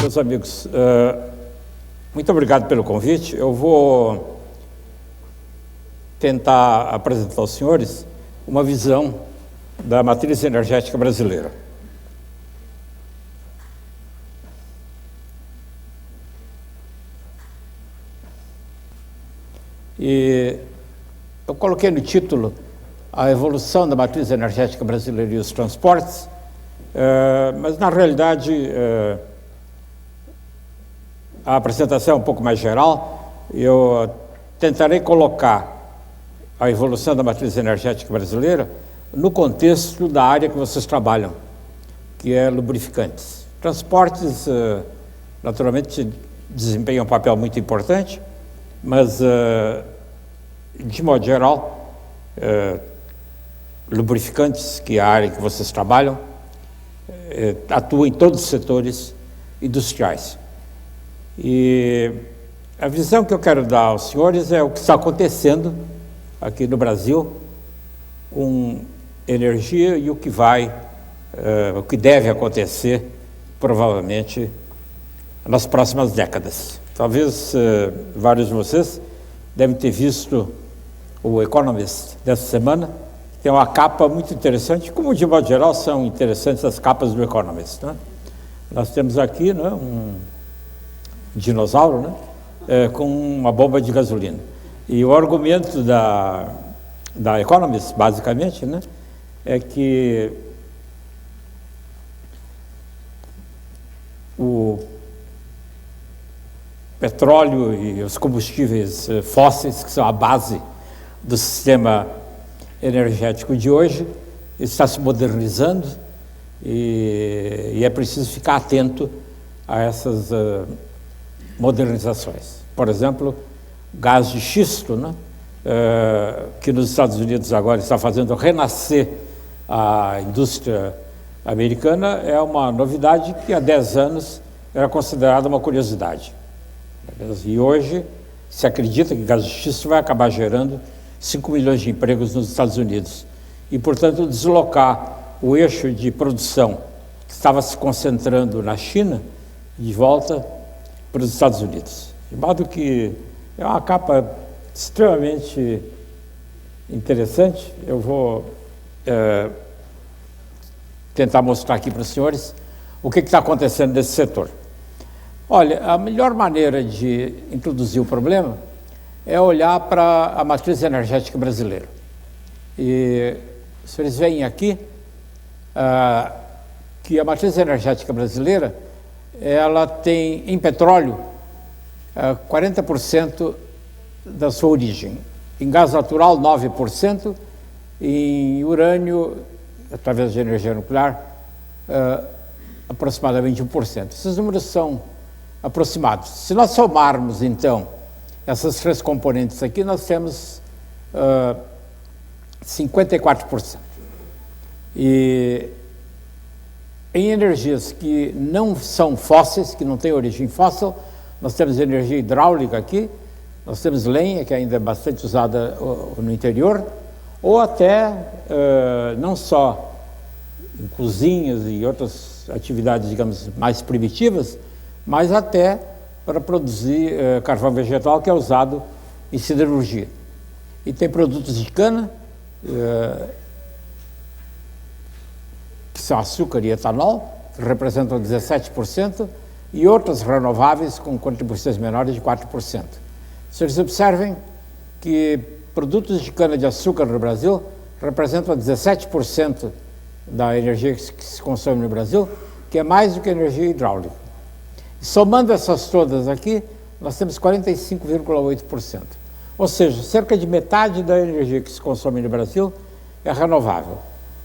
Meus amigos, muito obrigado pelo convite. Eu vou tentar apresentar aos senhores uma visão da matriz energética brasileira. E eu coloquei no título a evolução da matriz energética brasileira e os transportes, mas na realidade a apresentação é um pouco mais geral. Eu tentarei colocar a evolução da matriz energética brasileira no contexto da área que vocês trabalham, que é lubrificantes. Transportes, naturalmente, desempenham um papel muito importante, mas, de modo geral, lubrificantes, que é a área que vocês trabalham, atuam em todos os setores industriais. E a visão que eu quero dar aos senhores é o que está acontecendo aqui no Brasil com energia e o que deve acontecer, provavelmente, nas próximas décadas. Talvez vários de vocês devem ter visto o Economist dessa semana. Tem uma capa muito interessante, como de modo geral são interessantes as capas do Economist, né? Nós temos aqui, né, um dinossauro, né, com uma bomba de gasolina. E o argumento da Economist, basicamente, né, é que o petróleo e os combustíveis fósseis, que são a base do sistema energético de hoje, está se modernizando e é preciso ficar atento a essas modernizações. Por exemplo, gás de xisto, né, que nos Estados Unidos agora está fazendo renascer a indústria americana, é uma novidade que há 10 anos era considerada uma curiosidade. E hoje se acredita que gás de xisto vai acabar gerando 5 milhões de empregos nos Estados Unidos e, portanto, deslocar o eixo de produção que estava se concentrando na China de volta para os Estados Unidos. De modo que é uma capa extremamente interessante. Eu vou tentar mostrar aqui para os senhores o que está acontecendo nesse setor. Olha, a melhor maneira de introduzir o problema é olhar para a matriz energética brasileira. E os senhores veem aqui que a matriz energética brasileira, ela tem em petróleo 40% da sua origem, em gás natural 9%, em urânio, através de energia nuclear, aproximadamente 1%. Esses números são aproximados. Se nós somarmos, então, essas três componentes aqui, nós temos 54%. E em energias que não são fósseis, que não têm origem fóssil, nós temos energia hidráulica aqui, nós temos lenha, que ainda é bastante usada no interior, ou até não só em cozinhas e outras atividades, digamos, mais primitivas, mas até para produzir carvão vegetal, que é usado em siderurgia. E tem produtos de cana, que são açúcar e etanol, que representam 17%, e outras renováveis com contribuições menores de 4%. Vocês observem que produtos de cana-de-açúcar no Brasil representam 17% da energia que se consome no Brasil, que é mais do que a energia hidráulica. Somando essas todas aqui, nós temos 45,8%. Ou seja, cerca de metade da energia que se consome no Brasil é renovável.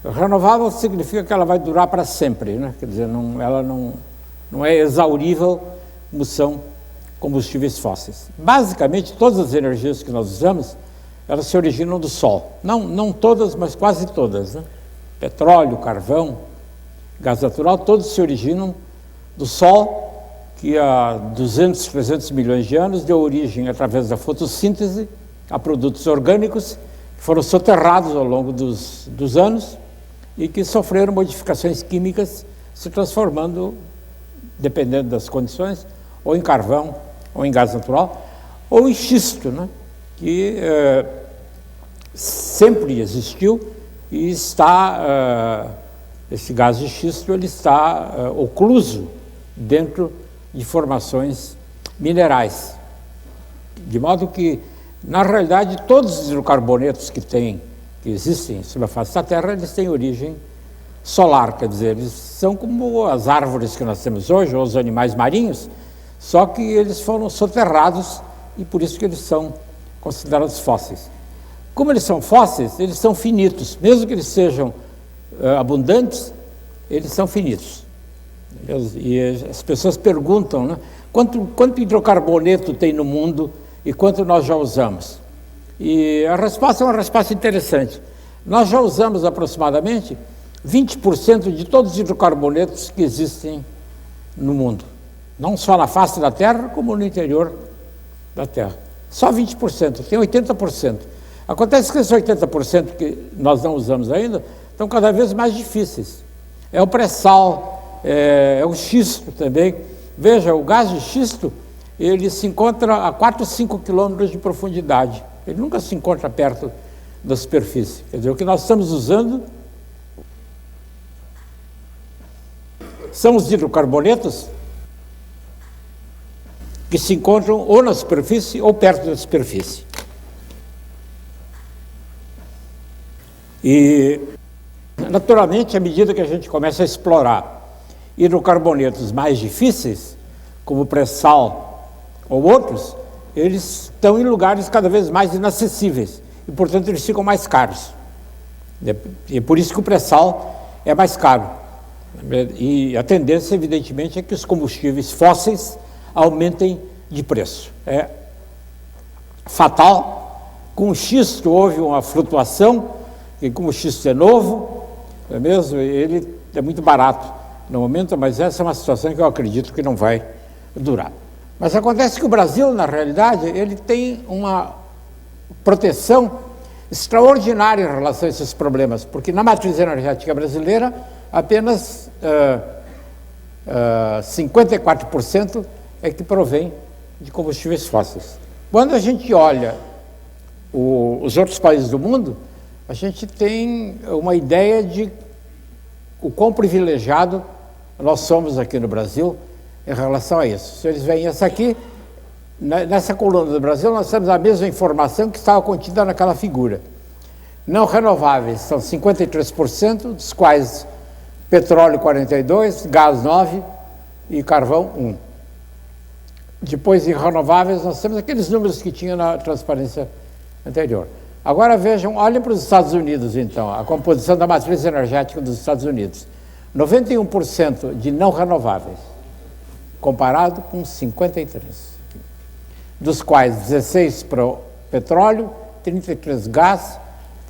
Renovável significa que ela vai durar para sempre, né? Quer dizer, ela não é exaurível como são combustíveis fósseis. Basicamente, todas as energias que nós usamos, elas se originam do Sol. Não todas, mas quase todas, né? Petróleo, carvão, gás natural, todos se originam do Sol, que há 200, 300 milhões de anos deu origem, através da fotossíntese, a produtos orgânicos que foram soterrados ao longo dos anos e que sofreram modificações químicas, se transformando dependendo das condições, ou em carvão, ou em gás natural, ou em xisto, né? Que sempre existiu e está, esse gás de xisto, ele está ocluso dentro de formações minerais. De modo que, na realidade, todos os hidrocarbonetos que existem sobre a face da Terra, eles têm origem solar, quer dizer, eles são como as árvores que nós temos hoje, ou os animais marinhos, só que eles foram soterrados e por isso que eles são considerados fósseis. Como eles são fósseis, eles são finitos, mesmo que eles sejam abundantes, eles são finitos. E as pessoas perguntam, né, quanto hidrocarboneto tem no mundo e quanto nós já usamos? E a resposta é uma resposta interessante. Nós já usamos aproximadamente 20% de todos os hidrocarbonetos que existem no mundo. Não só na face da Terra, como no interior da Terra. Só 20%, tem 80%. Acontece que esses 80% que nós não usamos ainda estão cada vez mais difíceis. É o pré-sal, é o xisto também. Veja, o gás de xisto, ele se encontra a 4, 5 quilômetros de profundidade. Ele nunca se encontra perto da superfície. Quer dizer, o que nós estamos usando são os hidrocarbonetos que se encontram ou na superfície ou perto da superfície. E, naturalmente, à medida que a gente começa a explorar hidrocarbonetos mais difíceis, como o pré-sal ou outros, eles estão em lugares cada vez mais inacessíveis e, portanto, eles ficam mais caros. E é por isso que o pré-sal é mais caro. E a tendência, evidentemente, é que os combustíveis fósseis aumentem de preço. É fatal. Com o xisto houve uma flutuação, e como o xisto é novo, não é mesmo? Ele é muito barato no momento, mas essa é uma situação que eu acredito que não vai durar. Mas acontece que o Brasil, na realidade, ele tem uma proteção extraordinária em relação a esses problemas, porque na matriz energética brasileira, apenas 54% é que provém de combustíveis fósseis. Quando a gente olha os outros países do mundo, a gente tem uma ideia de o quão privilegiado nós somos aqui no Brasil em relação a isso. Se eles veem essa aqui, nessa coluna do Brasil, nós temos a mesma informação que estava contida naquela figura. Não renováveis são 53%, dos quais petróleo 42%, gás 9% e carvão 1%. Depois, em renováveis, nós temos aqueles números que tinha na transparência anterior. Agora vejam, olhem para os Estados Unidos, então, a composição da matriz energética dos Estados Unidos. 91% de não renováveis, comparado com 53%, dos quais 16% para petróleo, 33% gás,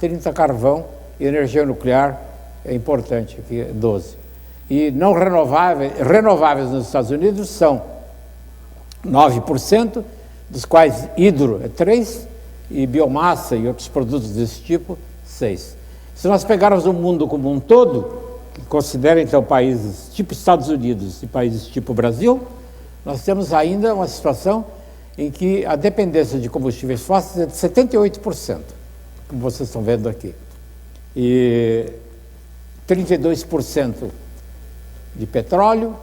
30% carvão e energia nuclear, é importante aqui, 12%. E não renováveis nos Estados Unidos são 9%, dos quais hidro é 3%, e biomassa e outros produtos desse tipo, 6%. Se nós pegarmos o mundo como um todo, que considera então países tipo Estados Unidos e países tipo Brasil, nós temos ainda uma situação em que a dependência de combustíveis fósseis é de 78%, como vocês estão vendo aqui. E 32% de petróleo,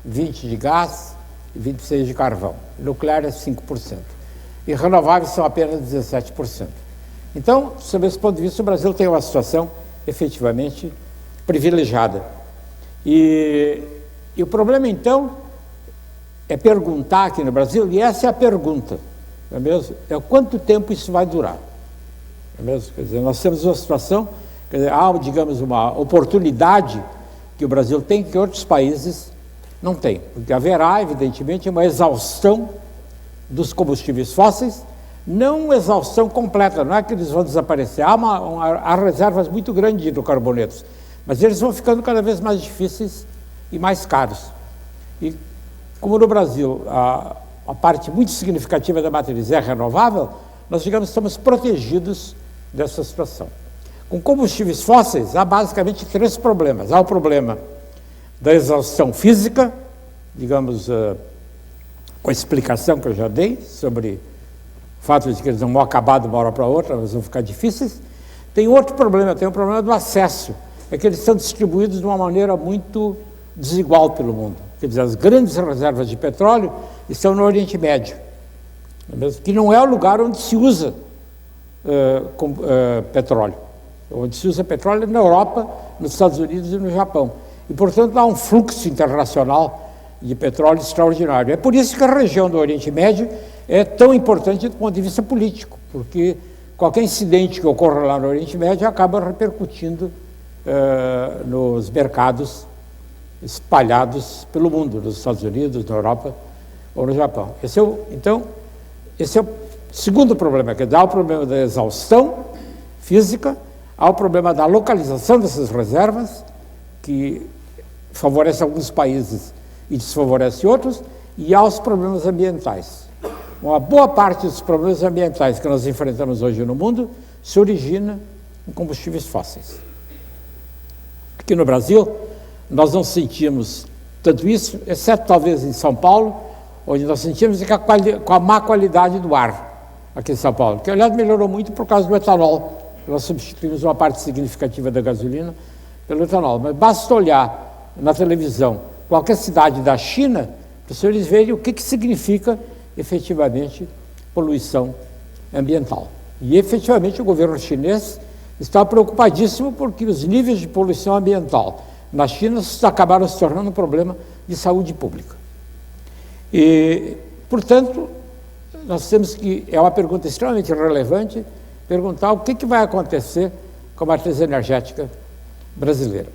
20% de gás e 26% de carvão. Nuclear é 5%. E renováveis são apenas 17%. Então, sob esse ponto de vista, o Brasil tem uma situação efetivamente privilegiada. E o problema, então, é perguntar aqui no Brasil, e essa é a pergunta, não é mesmo? É quanto tempo isso vai durar, não é mesmo? Quer dizer, nós temos uma situação, quer dizer, há, digamos, uma oportunidade que o Brasil tem que outros países não têm, porque haverá, evidentemente, uma exaustão dos combustíveis fósseis, não uma exaustão completa, não é que eles vão desaparecer, há reservas muito grandes de hidrocarbonetos, mas eles vão ficando cada vez mais difíceis e mais caros. E como no Brasil a parte muito significativa da matriz é renovável, nós, digamos, estamos protegidos dessa situação. Com combustíveis fósseis, há basicamente 3 problemas. Há o problema da exaustão física, digamos, com a explicação que eu já dei sobre o fato de que eles não vão acabar de uma hora para outra, eles vão ficar difíceis. Tem outro problema, tem o problema do acesso, é que eles são distribuídos de uma maneira muito desigual pelo mundo. Quer dizer, as grandes reservas de petróleo estão no Oriente Médio, que não é o lugar onde se usa petróleo. Onde se usa petróleo é na Europa, nos Estados Unidos e no Japão. E, portanto, há um fluxo internacional de petróleo extraordinário. É por isso que a região do Oriente Médio é tão importante do ponto de vista político, porque qualquer incidente que ocorra lá no Oriente Médio acaba repercutindo nos mercados espalhados pelo mundo, nos Estados Unidos, na Europa ou no Japão. Esse é o segundo problema, que dá o problema da exaustão física, há o problema da localização dessas reservas, que favorece alguns países e desfavorece outros, e há os problemas ambientais. Uma boa parte dos problemas ambientais que nós enfrentamos hoje no mundo se origina em combustíveis fósseis. Aqui no Brasil, nós não sentimos tanto isso, exceto talvez em São Paulo, onde nós sentimos com a má qualidade do ar aqui em São Paulo, que, aliás, melhorou muito por causa do etanol. Nós substituímos uma parte significativa da gasolina pelo etanol. Mas basta olhar na televisão qualquer cidade da China para os senhores verem o que significa efetivamente poluição ambiental. E efetivamente o governo chinês está preocupadíssimo porque os níveis de poluição ambiental na China acabaram se tornando um problema de saúde pública. E, portanto, nós temos que, é uma pergunta extremamente relevante, perguntar o que vai acontecer com a matriz energética brasileira.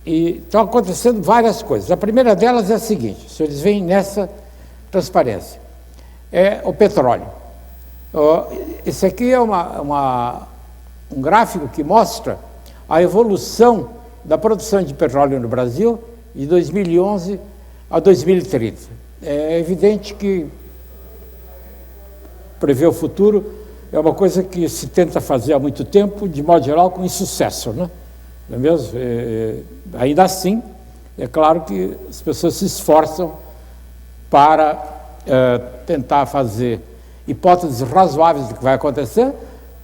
E estão acontecendo várias coisas. A primeira delas é a seguinte, se eles veem nessa transparência, é o petróleo. Esse aqui é um gráfico que mostra a evolução da produção de petróleo no Brasil de 2011 a 2030. É evidente que prever o futuro é uma coisa que se tenta fazer há muito tempo, de modo geral, com insucesso, né? Não é mesmo? Ainda assim, é claro que as pessoas se esforçam para tentar fazer hipóteses razoáveis do que vai acontecer,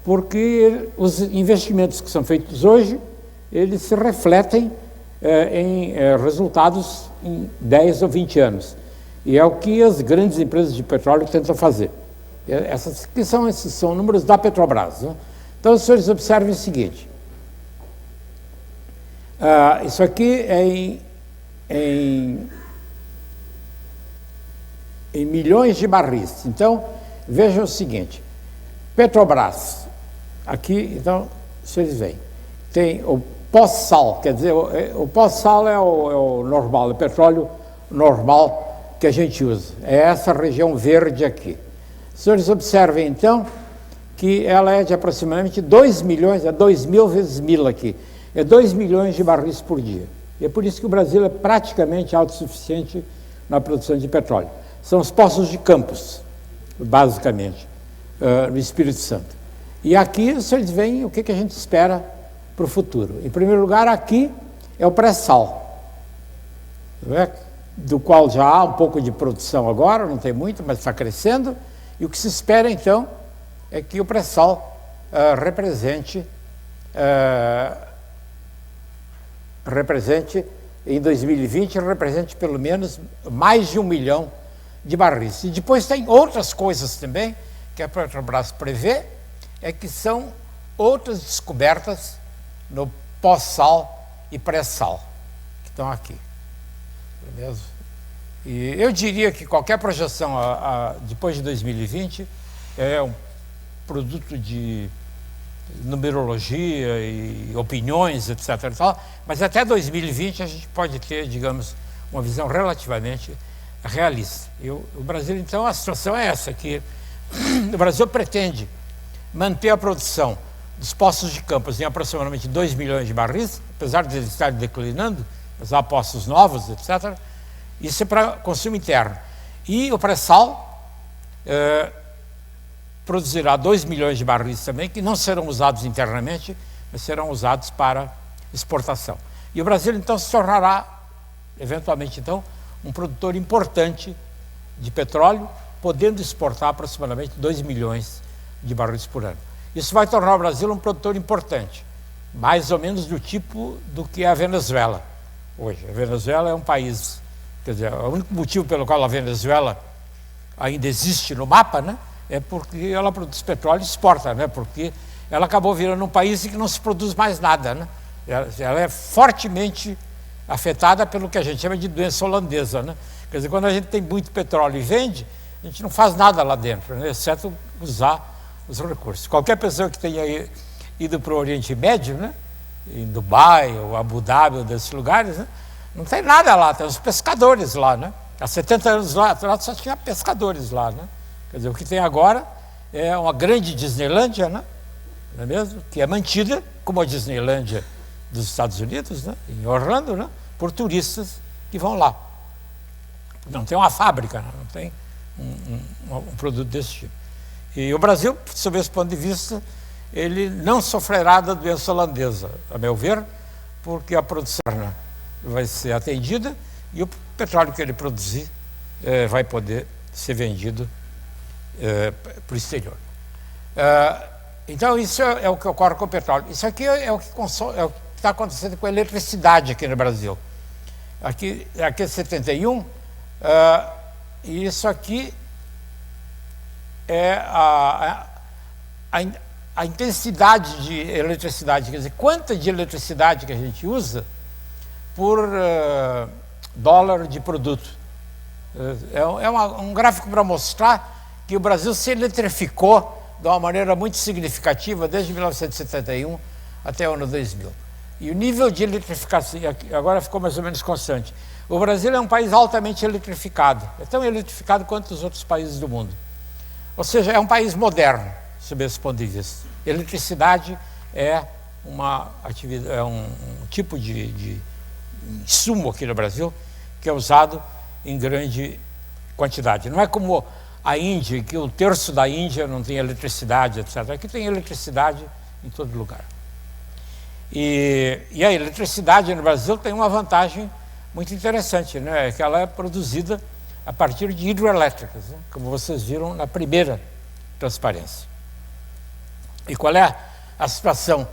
porque os investimentos que são feitos hoje, eles se refletem em resultados em 10 ou 20 anos. E é o que as grandes empresas de petróleo tentam fazer. Esses são números da Petrobras, né? Então, os senhores observem o seguinte. Isso aqui é em milhões de barris. Então, vejam o seguinte. Petrobras, aqui, então, vocês veem, tem o pós-sal, quer dizer, o pós-sal é o normal, o petróleo normal que a gente usa. É essa região verde aqui. Os senhores observem, então, que ela é de aproximadamente 2 milhões, é 2.000 vezes 1.000 aqui, é 2 milhões de barris por dia. E é por isso que o Brasil é praticamente autossuficiente na produção de petróleo. São os poços de Campos, basicamente, no Espírito Santo. E aqui vocês veem o que a gente espera para o futuro. Em primeiro lugar, aqui é o pré-sal, do qual já há um pouco de produção agora, não tem muito, mas está crescendo. E o que se espera, então, é que o pré-sal represente em 2020, represente pelo menos mais de 1 milhão de barris. E depois tem outras coisas também que a Petrobras prevê, é que são outras descobertas no pós-sal e pré-sal, que estão aqui. Beleza? E eu diria que qualquer projeção depois de 2020 é um produto de numerologia e opiniões, etc. e tal, mas até 2020 a gente pode ter, digamos, uma visão relativamente realista. E o Brasil, então, a situação é essa, que o Brasil pretende manter a produção dos poços de Campos em aproximadamente 2 milhões de barris, apesar de eles estarem declinando, mas há poços novos, etc. Isso é para consumo interno. E o pré-sal produzirá 2 milhões de barris também, que não serão usados internamente, mas serão usados para exportação. E o Brasil, então, se tornará, eventualmente, então, um produtor importante de petróleo, podendo exportar aproximadamente 2 milhões de barris por ano. Isso vai tornar o Brasil um produtor importante, mais ou menos do tipo do que é a Venezuela hoje. A Venezuela é um país, quer dizer, o único motivo pelo qual a Venezuela ainda existe no mapa, né, é porque ela produz petróleo e exporta, né, porque ela acabou virando um país em que não se produz mais nada, né. Ela é fortemente afetada pelo que a gente chama de doença holandesa, né. Quer dizer, quando a gente tem muito petróleo e vende, a gente não faz nada lá dentro, né, exceto usar os recursos. Qualquer pessoa que tenha ido para o Oriente Médio, né, em Dubai ou Abu Dhabi, ou desses lugares, né, não tem nada lá, tem os pescadores lá, né. Há 70 anos lá só tinha pescadores lá, né. Quer dizer, o que tem agora é uma grande Disneylândia, né, não é mesmo? Que é mantida como a Disneylândia dos Estados Unidos, né, em Orlando, né, por turistas que vão lá. Não tem uma fábrica, né, não tem um produto desse tipo. E o Brasil, sob esse ponto de vista, ele não sofrerá da doença holandesa, a meu ver, porque a produção vai ser atendida e o petróleo que ele produzir vai poder ser vendido para o exterior. Então, isso é o que ocorre com o petróleo. Isso aqui é o que está acontecendo com a eletricidade aqui no Brasil. Aqui é 71, e isso aqui é a intensidade de eletricidade, quer dizer, quanta de eletricidade que a gente usa por dólar de produto. É um gráfico para mostrar que o Brasil se eletrificou de uma maneira muito significativa desde 1971 até o ano 2000. E o nível de eletrificação agora ficou mais ou menos constante. O Brasil é um país altamente eletrificado, é tão eletrificado quanto os outros países do mundo. Ou seja, é um país moderno, sob esse ponto de vista. Eletricidade é uma atividade, é um tipo de insumo aqui no Brasil que é usado em grande quantidade. Não é como a Índia, que 1/3 da Índia não tem eletricidade, etc. Aqui tem eletricidade em todo lugar. E a eletricidade no Brasil tem uma vantagem muito interessante, né? É que ela é produzida a partir de hidrelétricas, né? Como vocês viram na primeira transparência. E qual é a situação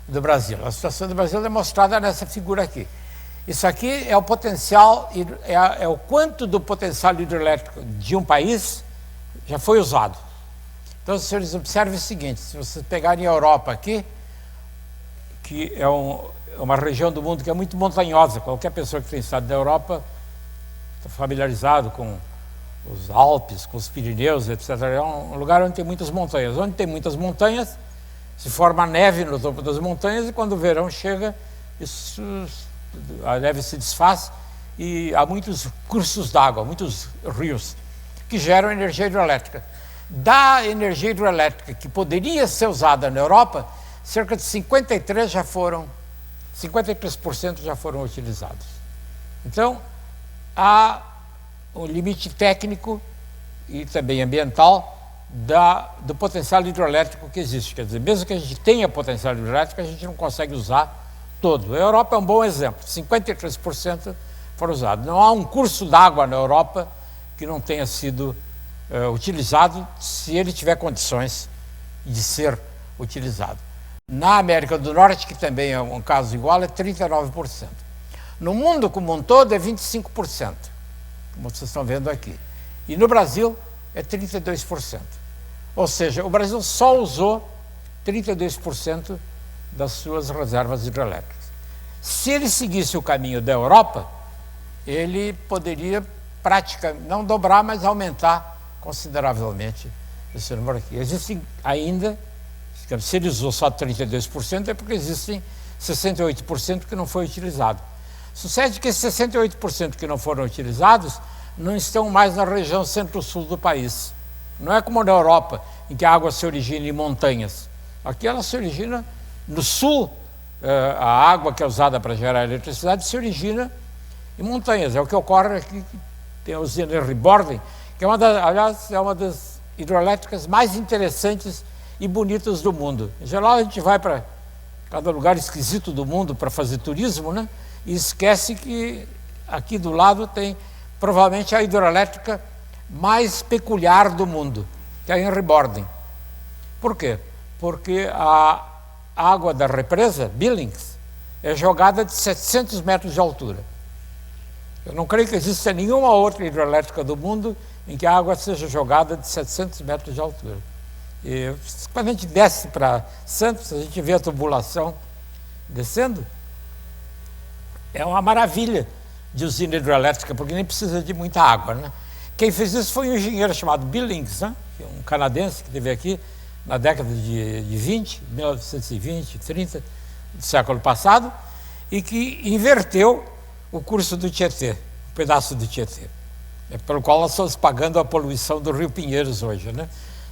do Brasil? A situação do Brasil é mostrada nessa figura aqui. Isso aqui é o potencial, é o quanto do potencial hidrelétrico de um país já foi usado. Então, senhores, observem o seguinte: se vocês pegarem a Europa aqui, que é uma região do mundo que é muito montanhosa, qualquer pessoa que tem estado da Europa está familiarizado com os Alpes, com os Pirineus, etc. É um lugar onde tem muitas montanhas. Onde tem muitas montanhas, se forma neve no topo das montanhas, e quando o verão chega, a neve se desfaz e há muitos cursos d'água, muitos rios, que geram energia hidrelétrica. Da energia hidrelétrica que poderia ser usada na Europa, cerca de 53% já foram utilizados. Então, há um limite técnico e também ambiental do potencial hidrelétrico que existe. Quer dizer, mesmo que a gente tenha potencial hidrelétrico, a gente não consegue usar todo. A Europa é um bom exemplo, 53% foram usados. Não há um curso d'água na Europa que não tenha sido utilizado, se ele tiver condições de ser utilizado. Na América do Norte, que também é um caso igual, é 39%. No mundo como um todo é 25%, como vocês estão vendo aqui. E no Brasil é 32%. Ou seja, o Brasil só usou 32% das suas reservas hidrelétricas. Se ele seguisse o caminho da Europa, ele poderia praticamente, não dobrar, mas aumentar consideravelmente esse número aqui. Existem ainda, se ele usou só 32%, é porque existem 68% que não foi utilizado. Sucede que esses 68% que não foram utilizados não estão mais na região centro-sul do país. Não é como na Europa, em que a água se origina em montanhas. Aqui ela se origina no sul, a água que é usada para gerar eletricidade se origina em montanhas. É o que ocorre aqui, que tem a usina de Reborden, que é aliás, é uma das hidrelétricas mais interessantes e bonitas do mundo. Em geral, a gente vai para cada lugar esquisito do mundo para fazer turismo, né? E esquece que aqui do lado tem provavelmente a hidroelétrica mais peculiar do mundo, que é a Henry Borden. Por quê? Porque a água da represa, Billings, é jogada de 700 metros de altura. Eu não creio que exista nenhuma outra hidroelétrica do mundo em que a água seja jogada de 700 metros de altura. E quando a gente desce para Santos, a gente vê a tubulação descendo. É uma maravilha de usina hidroelétrica, porque nem precisa de muita água, né? Quem fez isso foi um engenheiro chamado Billings, né? Um canadense que esteve aqui na década de 20, 1920, 30, do século passado, e que inverteu o curso do Tietê, um pedaço do Tietê, pelo qual nós estamos pagando a poluição do Rio Pinheiros hoje, né?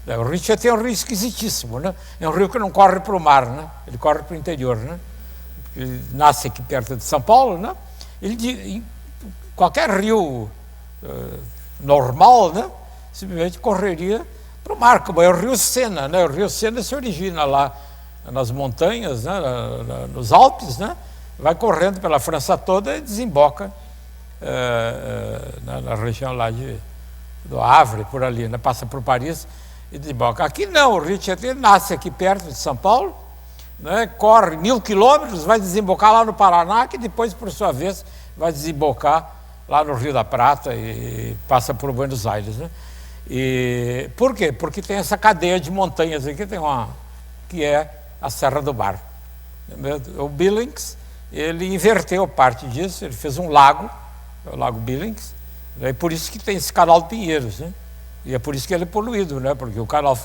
O Rio Tietê é um rio esquisitíssimo, né? É um rio que não corre para o mar, né? Ele corre para o interior, né? Ele nasce aqui perto de São Paulo, né? Qualquer rio normal, né? Simplesmente correria para o mar, como é o Rio Sena, né? O Rio Sena se origina lá nas montanhas, né? Nos Alpes, né? Vai correndo pela França toda e desemboca na região lá do Havre, por ali, né? Passa por Paris e desemboca. Aqui não, o Rio Tietê nasce aqui perto de São Paulo, né? Corre 1000 quilômetros, vai desembocar lá no Paraná, que depois, por sua vez, vai desembocar lá no Rio da Prata e passa por Buenos Aires, né? E por quê? Porque tem essa cadeia de montanhas aqui, que é a Serra do Bar. O Billings, ele inverteu parte disso, ele fez um lago, o Lago Billings, e por isso que tem esse canal de Pinheiros, né? E é por isso que ele é poluído, né? Porque o canal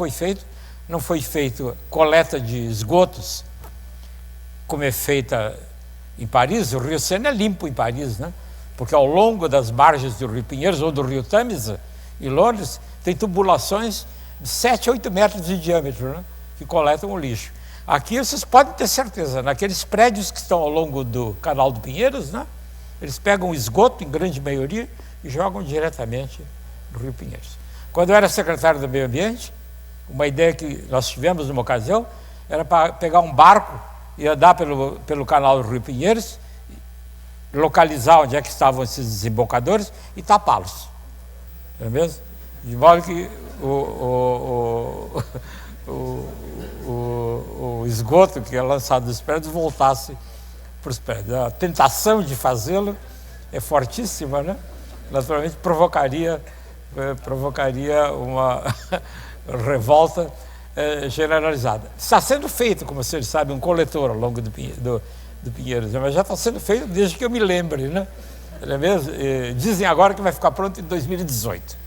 não foi feito coleta de esgotos, como é feita em Paris. O Rio Sena é limpo em Paris, né? Porque ao longo das margens do Rio Pinheiros ou do Rio Tâmisa, em Londres, tem tubulações de 7 a 8 metros de diâmetro, né? Que coletam o lixo. Aqui vocês podem ter certeza, naqueles prédios que estão ao longo do canal do Pinheiros, né? Eles pegam o esgoto, em grande maioria, e jogam diretamente no Rio Pinheiros. Quando eu era secretário do Meio Ambiente, uma ideia que nós tivemos numa ocasião era para pegar um barco e andar pelo canal do Rio Pinheiros, localizar onde é que estavam esses desembocadores e tapá-los. Não é mesmo? De modo que o esgoto que é lançado dos prédios voltasse para os prédios. A tentação de fazê-lo é fortíssima, né? Naturalmente provocaria uma revolta generalizada. Está sendo feito, como vocês sabem, um coletor ao longo do Pinheiros, mas já está sendo feito desde que eu me lembre, né? Não é mesmo? Dizem agora que vai ficar pronto em 2018.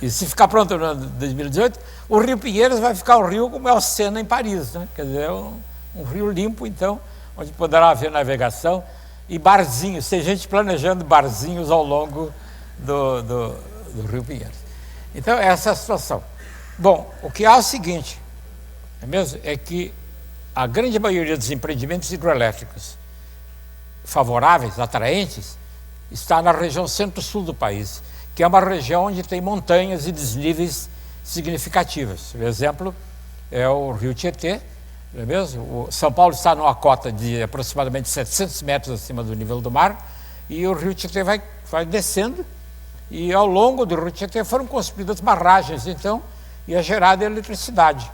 E se ficar pronto em 2018, o Rio Pinheiros vai ficar um rio como é o Sena em Paris, né? Quer dizer, é um rio limpo, então, onde poderá haver navegação e barzinhos, tem gente planejando barzinhos ao longo do Rio Pinheiros. Então, essa é a situação. Bom, o que há é o seguinte, não é mesmo? É que a grande maioria dos empreendimentos hidroelétricos favoráveis, atraentes, está na região centro-sul do país, que é uma região onde tem montanhas e desníveis significativos. Por exemplo, é o Rio Tietê, não é mesmo? O São Paulo está numa cota de aproximadamente 700 metros acima do nível do mar, e o Rio Tietê vai descendo, e ao longo do Rio Tietê foram construídas barragens, então, e é gerada eletricidade.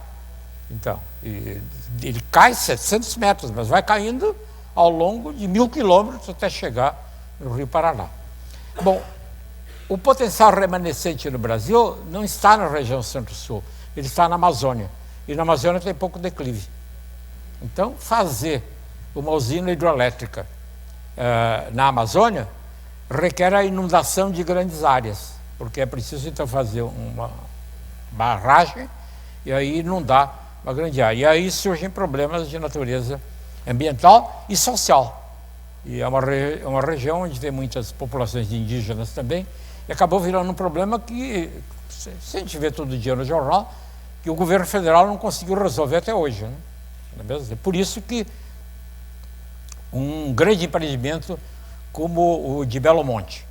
Então, ele cai 700 metros, mas vai caindo ao longo de 1000 quilômetros até chegar no Rio Paraná. Bom, o potencial remanescente no Brasil não está na região centro-sul, ele está na Amazônia. E na Amazônia tem pouco declive. Então, fazer uma usina hidroelétrica na Amazônia requer a inundação de grandes áreas, porque é preciso, então, fazer uma barragem e aí inundar uma grande área. E aí surgem problemas de natureza ambiental e social. E é uma região onde tem muitas populações indígenas também, e acabou virando um problema que, se a gente vê todo dia no jornal, que o governo federal não conseguiu resolver até hoje, né? Não é mesmo? É por isso que um grande empreendimento como o de Belo Monte,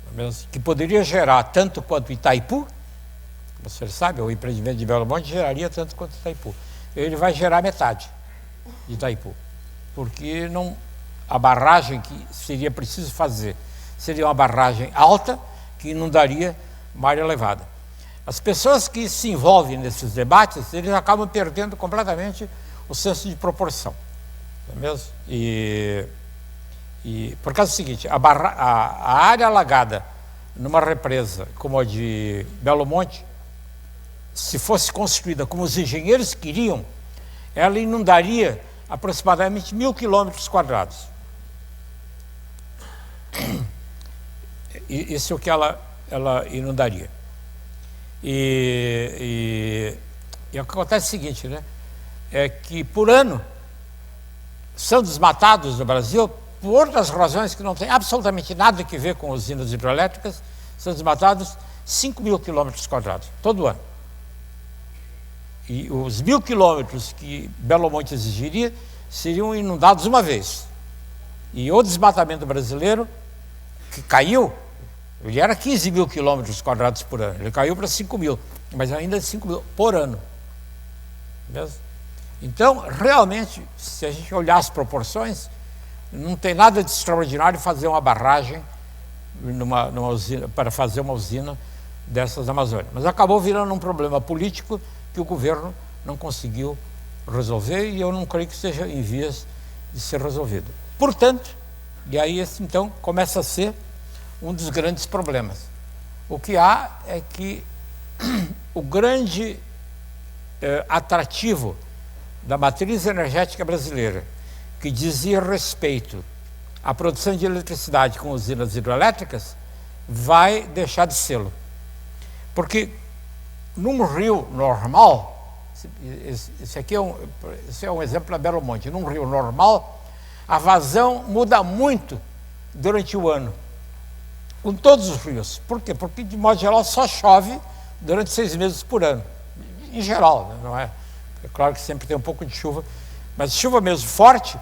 não é mesmo? Que poderia gerar tanto quanto Itaipu, você sabe, o empreendimento de Belo Monte geraria tanto quanto Itaipu. Ele vai gerar metade de Itaipu, porque a barragem que seria preciso fazer seria uma barragem alta que inundaria uma área elevada. As pessoas que se envolvem nesses debates, eles acabam perdendo completamente o senso de proporção. Não é mesmo? Por causa do seguinte, a área alagada numa represa como a de Belo Monte, se fosse construída como os engenheiros queriam, ela inundaria aproximadamente 1.000 quilômetros quadrados. Isso é o que ela inundaria. E o que acontece é o seguinte, né? É que por ano são desmatados no Brasil, por outras razões que não têm absolutamente nada a ver com usinas hidrelétricas, são desmatados 5.000 quilômetros quadrados, todo ano. E os 1.000 quilômetros que Belo Monte exigiria seriam inundados uma vez. E o desmatamento brasileiro, que caiu, ele era 15.000 quilômetros quadrados por ano, ele caiu para 5.000, mas ainda 5.000 por ano. Mesmo? Então, realmente, se a gente olhar as proporções, não tem nada de extraordinário fazer uma barragem numa usina, para fazer uma usina dessas da Amazônia. Mas acabou virando um problema político que o governo não conseguiu resolver e eu não creio que esteja em vias de ser resolvido. Portanto, e aí esse então começa a ser um dos grandes problemas. O que há é que o grande atrativo da matriz energética brasileira, que dizia respeito à produção de eletricidade com usinas hidrelétricas, vai deixar de sê-lo. Porque num rio normal, esse é um exemplo da Belo Monte, num rio normal, a vazão muda muito durante o ano, com todos os rios. Por quê? Porque, de modo geral, só chove durante 6 meses por ano. Em geral, né? Não é? É claro que sempre tem um pouco de chuva, mas chuva mesmo forte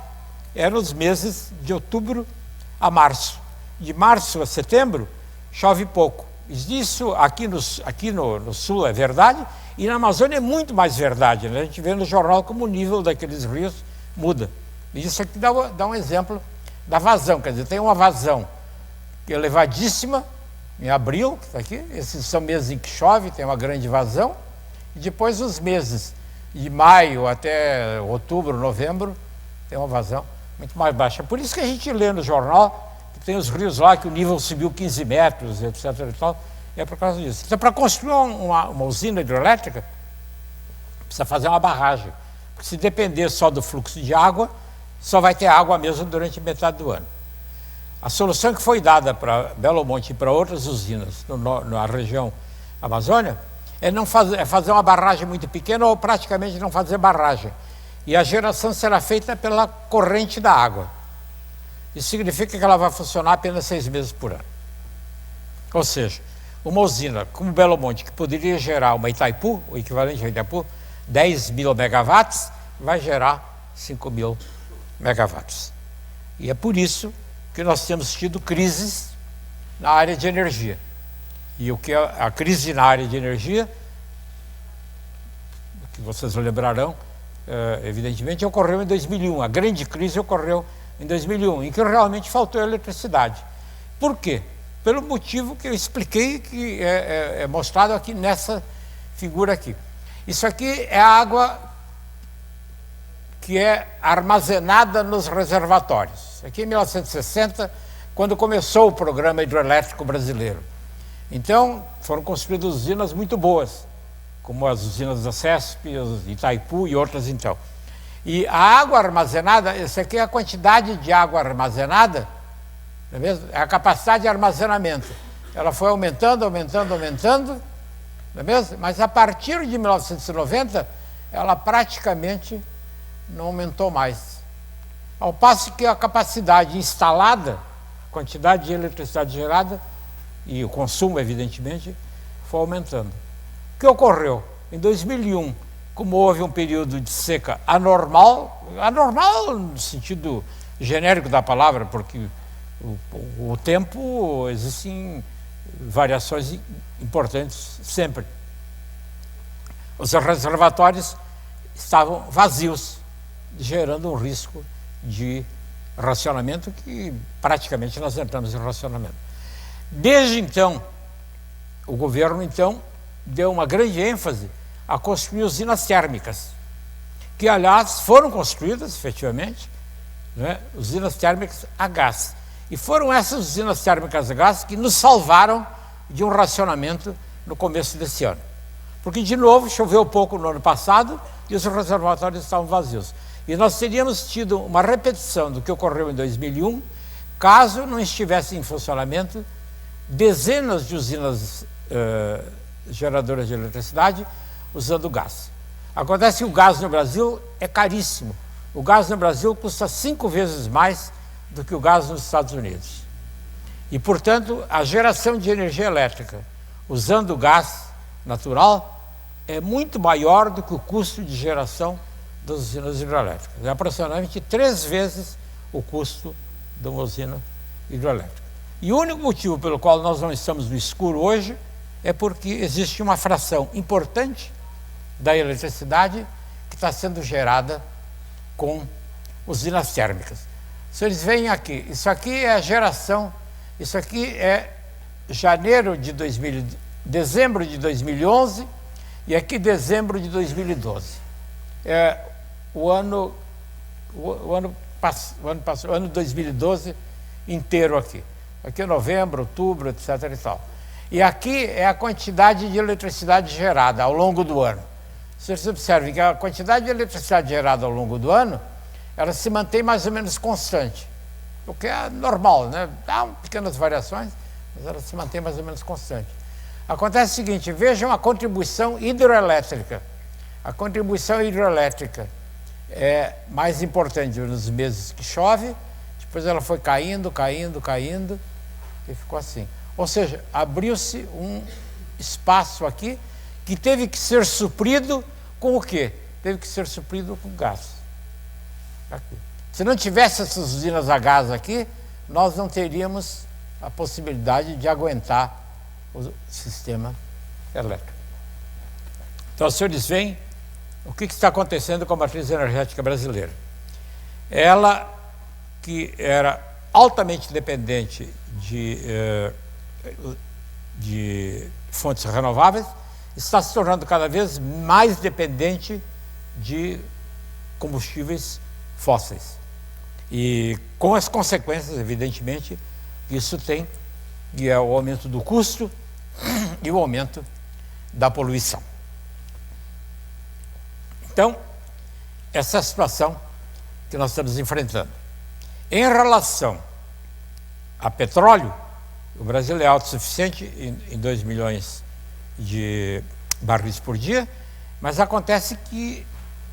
é nos meses de outubro a março. De março a setembro, chove pouco. Isso aqui no sul é verdade, e na Amazônia é muito mais verdade, né? A gente vê no jornal como o nível daqueles rios muda. E isso aqui dá um exemplo da vazão, quer dizer, tem uma vazão elevadíssima em abril, que está aqui, esses são meses em que chove, tem uma grande vazão, e depois os meses de maio até outubro, novembro, tem uma vazão muito mais baixa. Por isso que a gente lê no jornal que tem os rios lá que o nível subiu 15 metros, etc. e tal, é por causa disso. Então, para construir uma usina hidrelétrica, precisa fazer uma barragem. Porque se depender só do fluxo de água, só vai ter água mesmo durante metade do ano. A solução que foi dada para Belo Monte e para outras usinas na região Amazônia é fazer uma barragem muito pequena ou praticamente não fazer barragem. E a geração será feita pela corrente da água. Isso significa que ela vai funcionar apenas 6 meses por ano. Ou seja, uma usina como Belo Monte, que poderia gerar uma Itaipu, o equivalente a Itaipu, 10.000 megawatts, vai gerar 5.000 megawatts. E é por isso que nós temos tido crises na área de energia. E o que é a crise na área de energia, que vocês lembrarão, evidentemente, ocorreu em 2001. A grande crise ocorreu em 2001, em que realmente faltou eletricidade. Por quê? Pelo motivo que eu expliquei, que é mostrado aqui nessa figura aqui. Isso aqui é a água que é armazenada nos reservatórios. Aqui em 1960, quando começou o programa hidroelétrico brasileiro. Então, foram construídas usinas muito boas, como as usinas da CESP, Itaipu e outras então. E a água armazenada, essa aqui é a quantidade de água armazenada, não é mesmo? É a capacidade de armazenamento. Ela foi aumentando, não é mesmo? Mas a partir de 1990, ela praticamente não aumentou mais. Ao passo que a capacidade instalada, a quantidade de eletricidade gerada, e o consumo, evidentemente, foi aumentando. O que ocorreu? Em 2001, como houve um período de seca anormal no sentido genérico da palavra, porque o tempo, existem variações importantes sempre. Os reservatórios estavam vazios, gerando um risco de racionamento que praticamente nós entramos em racionamento. Desde então, o governo então deu uma grande ênfase a construir usinas térmicas, que aliás foram construídas efetivamente, né, usinas térmicas a gás. E foram essas usinas térmicas a gás que nos salvaram de um racionamento no começo desse ano. Porque, de novo, choveu pouco no ano passado e os reservatórios estavam vazios. E nós teríamos tido uma repetição do que ocorreu em 2001, caso não estivesse em funcionamento dezenas de usinas geradoras de eletricidade usando gás. Acontece que o gás no Brasil é caríssimo. O gás no Brasil custa 5 vezes mais do que o gás nos Estados Unidos. E, portanto, a geração de energia elétrica usando gás natural é muito maior do que o custo de geração das usinas hidrelétricas. É aproximadamente 3 vezes o custo de uma usina hidrelétrica. E o único motivo pelo qual nós não estamos no escuro hoje é porque existe uma fração importante da eletricidade que está sendo gerada com usinas térmicas. Se eles veem aqui, isso aqui é a geração, isso aqui é dezembro de 2011 e aqui dezembro de 2012. É o ano 2012 inteiro aqui. Aqui é novembro, outubro, etc. e tal. E aqui é a quantidade de eletricidade gerada ao longo do ano. Vocês observem que a quantidade de eletricidade gerada ao longo do ano, ela se mantém mais ou menos constante, o que é normal, né? Há pequenas variações, mas ela se mantém mais ou menos constante. Acontece o seguinte, vejam a contribuição hidroelétrica. A contribuição hidroelétrica é mais importante nos meses que chove, depois ela foi caindo e ficou assim. Ou seja, abriu-se um espaço aqui que teve que ser suprido com o quê? Teve que ser suprido com gás. Aqui. Se não tivesse essas usinas a gás aqui, nós não teríamos a possibilidade de aguentar o sistema elétrico. Então, os senhores veem o que está acontecendo com a matriz energética brasileira. Ela, que era altamente dependente de fontes renováveis, está se tornando cada vez mais dependente de combustíveis fósseis. E com as consequências, evidentemente, que isso tem, que é o aumento do custo e o aumento da poluição. Então, essa é a situação que nós estamos enfrentando. Em relação a petróleo, o Brasil é autossuficiente em 2 milhões de barris por dia, mas acontece que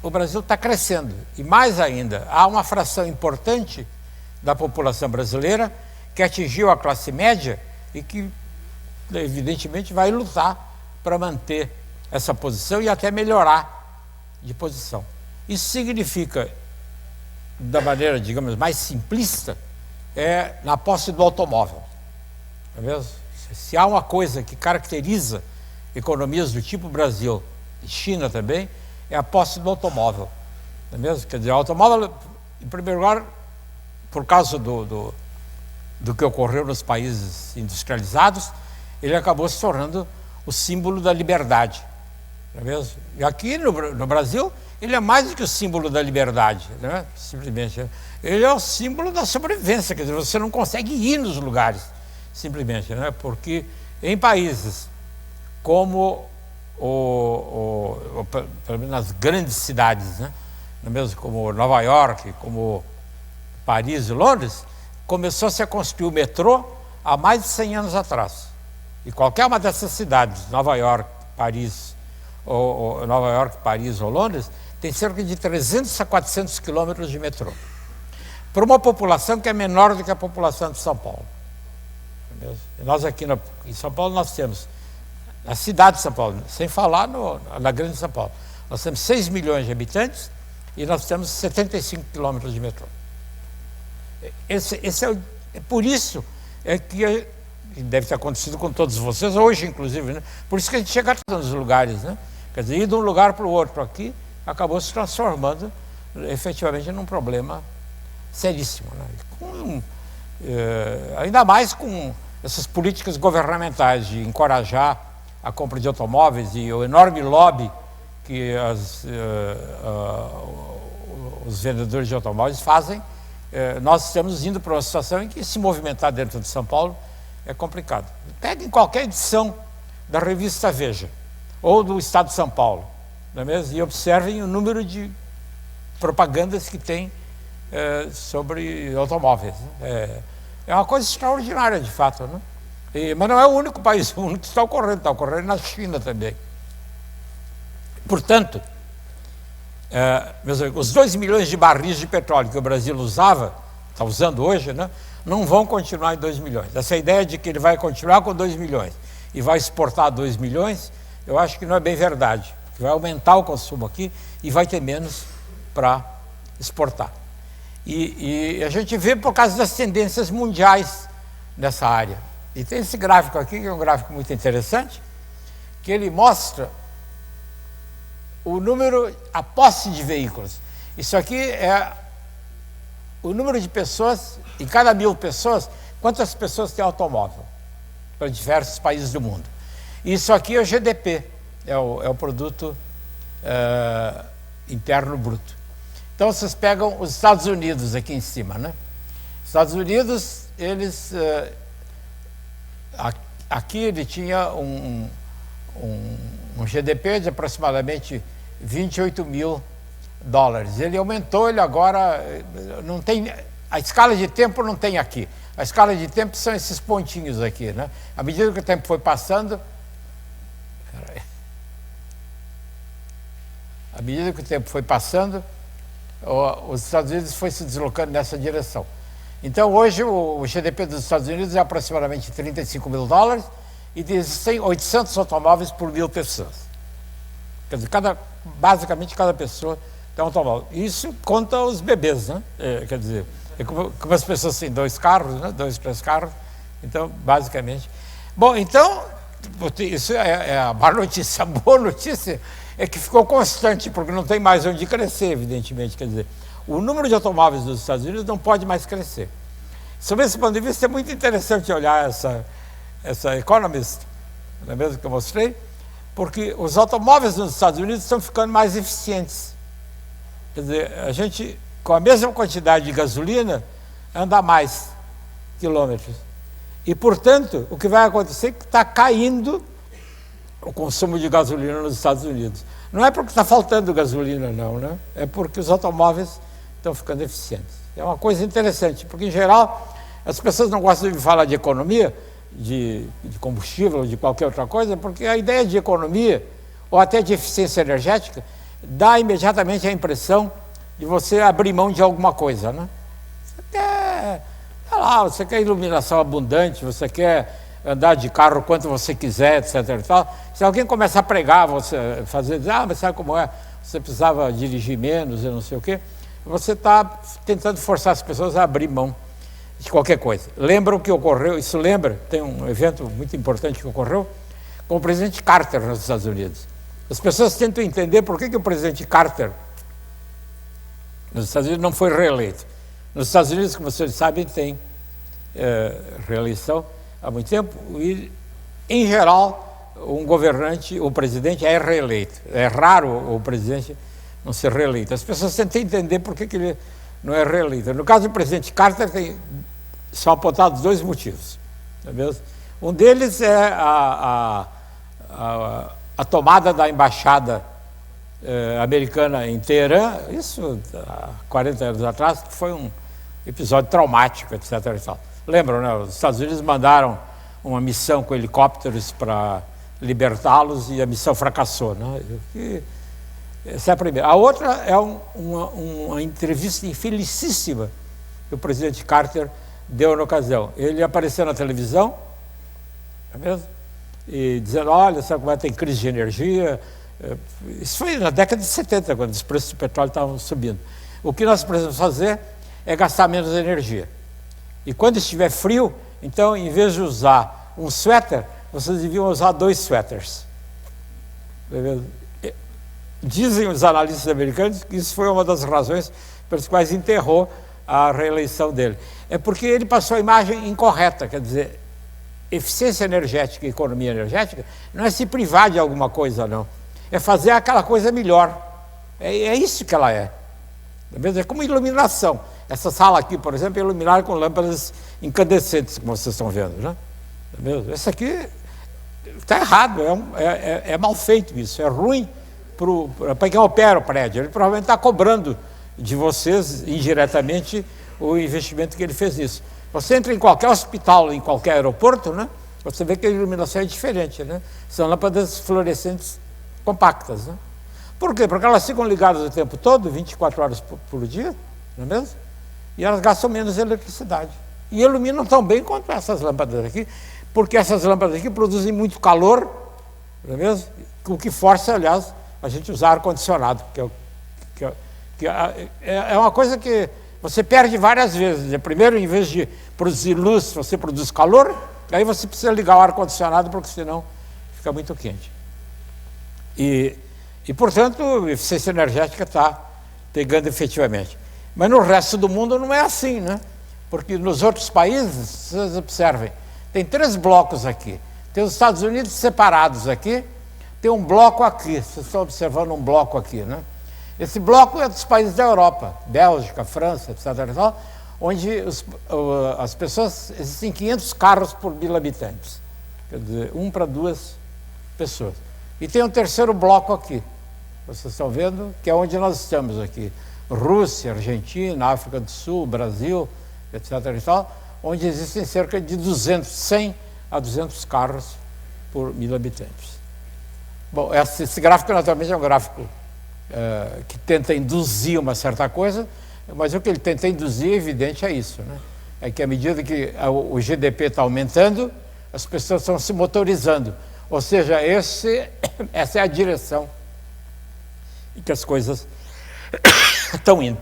o Brasil está crescendo. E mais ainda, há uma fração importante da população brasileira que atingiu a classe média e que, evidentemente, vai lutar para manter essa posição e até melhorar de posição. Isso significa, da maneira, digamos, mais simplista, na posse do automóvel. Não é mesmo? Se há uma coisa que caracteriza economias do tipo Brasil e China também, é a posse do automóvel. Não é mesmo? Quer dizer, o automóvel, em primeiro lugar, por causa do que ocorreu nos países industrializados, ele acabou se tornando o símbolo da liberdade. Não é mesmo? E aqui no Brasil, ele é mais do que o símbolo da liberdade, né? Simplesmente. Ele é o símbolo da sobrevivência, quer dizer, você não consegue ir nos lugares, simplesmente, né? Porque em países como pelo menos nas grandes cidades, né? Não é mesmo? Como Nova York, como Paris e Londres, começou-se a construir o metrô há mais de 100 anos atrás. E qualquer uma dessas cidades, Nova York, Paris, ou Londres, tem cerca de 300 a 400 quilômetros de metrô. Para uma população que é menor do que a população de São Paulo. E nós aqui em São Paulo nós temos, na cidade de São Paulo, sem falar na grande São Paulo, nós temos 6 milhões de habitantes e nós temos 75 quilômetros de metrô. É por isso que deve ter acontecido com todos vocês, hoje inclusive, né? Por isso que a gente chega nos lugares, né? Quer dizer, ir de um lugar para o outro aqui, acabou se transformando efetivamente num problema seríssimo, né? Ainda mais com essas políticas governamentais de encorajar a compra de automóveis e o enorme lobby que os vendedores de automóveis fazem, nós estamos indo para uma situação em que se movimentar dentro de São Paulo é complicado. Peguem qualquer edição da revista Veja ou do Estado de São Paulo, não é mesmo? E observem o número de propagandas que tem sobre automóveis. É uma coisa extraordinária, de fato, né? Mas não é o único país, o único que está ocorrendo na China também. Portanto, meus amigos, os 2 milhões de barris de petróleo que o Brasil usava, está usando hoje, né, não vão continuar em 2 milhões. Essa ideia de que ele vai continuar com 2 milhões e vai exportar 2 milhões, eu acho que não é bem verdade. Vai aumentar o consumo aqui e vai ter menos para exportar. E a gente vê por causa das tendências mundiais nessa área. E tem esse gráfico aqui, que é um gráfico muito interessante, que ele mostra o número, a posse de veículos. Isso aqui é o número de pessoas, em cada 1.000 pessoas, quantas pessoas têm automóvel, para diversos países do mundo. Isso aqui é o GDP, é o produto interno bruto. Então, vocês pegam os Estados Unidos aqui em cima, né? Estados Unidos, eles... aqui ele tinha um GDP de aproximadamente 28 mil dólares. Ele aumentou, ele agora não tem... A escala de tempo não tem aqui. A escala de tempo são esses pontinhos aqui, né? À medida que o tempo foi passando... À medida que o tempo foi passando, os Estados Unidos foi se deslocando nessa direção. Então, hoje, o GDP dos Estados Unidos é aproximadamente 35 mil dólares e existem 800 automóveis por 1.000 pessoas. Quer dizer, basicamente, cada pessoa tem um automóvel. Isso conta os bebês, né? Quer dizer, como as pessoas têm 2 carros, né? 2, 3 carros. Então, basicamente... Bom, então, isso é a má notícia. A boa notícia é que ficou constante, porque não tem mais onde crescer, evidentemente. Quer dizer, o número de automóveis dos Estados Unidos não pode mais crescer. Sob esse ponto de vista, é muito interessante olhar essa Economist, não é mesmo que eu mostrei? Porque os automóveis nos Estados Unidos estão ficando mais eficientes. Quer dizer, a gente, com a mesma quantidade de gasolina, anda mais quilômetros. E, portanto, o que vai acontecer é que está caindo o consumo de gasolina nos Estados Unidos. Não é porque está faltando gasolina, não, né? É porque os automóveis estão ficando eficientes. É uma coisa interessante, porque, em geral, as pessoas não gostam de falar de economia, de combustível ou de qualquer outra coisa, porque a ideia de economia, ou até de eficiência energética, dá imediatamente a impressão de você abrir mão de alguma coisa, né? Você quer iluminação abundante, você quer andar de carro quanto você quiser, etc. E tal. Se alguém começar a pregar, você mas sabe como é? Você precisava dirigir menos, eu não sei o quê. Você está tentando forçar as pessoas a abrir mão de qualquer coisa. Lembra o que ocorreu? Isso lembra? Tem um evento muito importante que ocorreu com o presidente Carter nos Estados Unidos. As pessoas tentam entender por que o presidente Carter nos Estados Unidos não foi reeleito. Nos Estados Unidos, como vocês sabem, tem reeleição há muito tempo e, em geral, o presidente é reeleito. É raro o presidente não ser reeleito. As pessoas tentam entender por que ele não é reeleito. No caso do presidente Carter, são apontados 2 motivos. Não é mesmo? Um deles é a tomada da embaixada americana em Teherã, isso há 40 anos atrás, que foi um episódio traumático, etc. E tal. Lembram, né? Os Estados Unidos mandaram uma missão com helicópteros para libertá-los e a missão fracassou, né? Essa é a primeira. A outra é uma entrevista infelicíssima que o presidente Carter deu na ocasião. Ele apareceu na televisão, é mesmo? E dizendo, olha, sabe como é, tem crise de energia. Isso foi na década de 70, quando os preços do petróleo estavam subindo. O que nós precisamos fazer é gastar menos energia. E quando estiver frio, então, em vez de usar um suéter, vocês deviam usar 2 suéteres. Dizem os analistas americanos que isso foi uma das razões pelas quais enterrou a reeleição dele. É porque ele passou a imagem incorreta, quer dizer, eficiência energética e economia energética não é se privar de alguma coisa, não. É fazer aquela coisa melhor. É isso que ela é. É como iluminação. Essa sala aqui, por exemplo, é iluminada com lâmpadas incandescentes, como vocês estão vendo, né? Essa aqui está errado, é mal feito isso, é ruim para quem opera o prédio. Ele provavelmente está cobrando de vocês, indiretamente, o investimento que ele fez nisso. Você entra em qualquer hospital, em qualquer aeroporto, né? Você vê que a iluminação é diferente, né? São lâmpadas fluorescentes compactas, né? Por quê? Porque elas ficam ligadas o tempo todo, 24 horas por dia, não é mesmo? E elas gastam menos eletricidade. E iluminam tão bem quanto essas lâmpadas aqui, porque essas lâmpadas aqui produzem muito calor, não é mesmo? O que força, aliás, a gente usar ar-condicionado, que é uma coisa que você perde várias vezes. Primeiro, em vez de produzir luz, você produz calor, aí você precisa ligar o ar-condicionado, porque senão fica muito quente. E portanto, a eficiência energética está pegando efetivamente. Mas no resto do mundo não é assim, né? Porque nos outros países, vocês observem, tem 3 blocos aqui. Tem os Estados Unidos separados aqui, tem um bloco aqui. Vocês estão observando um bloco aqui, né? Esse bloco é dos países da Europa, Bélgica, França, etc. Onde as pessoas, existem 500 carros por 1.000 habitantes. Quer dizer, 1 para 2 pessoas. E tem um terceiro bloco aqui. Vocês estão vendo? Que é onde nós estamos aqui. Rússia, Argentina, África do Sul, Brasil, etc. Onde existem cerca de 100 a 200 carros por 1.000 habitantes. Bom, esse gráfico naturalmente é um gráfico que tenta induzir uma certa coisa, mas o que ele tenta induzir, evidente, é isso, né? É que à medida que o GDP está aumentando, as pessoas estão se motorizando. Ou seja, essa é a direção em que as coisas estão indo.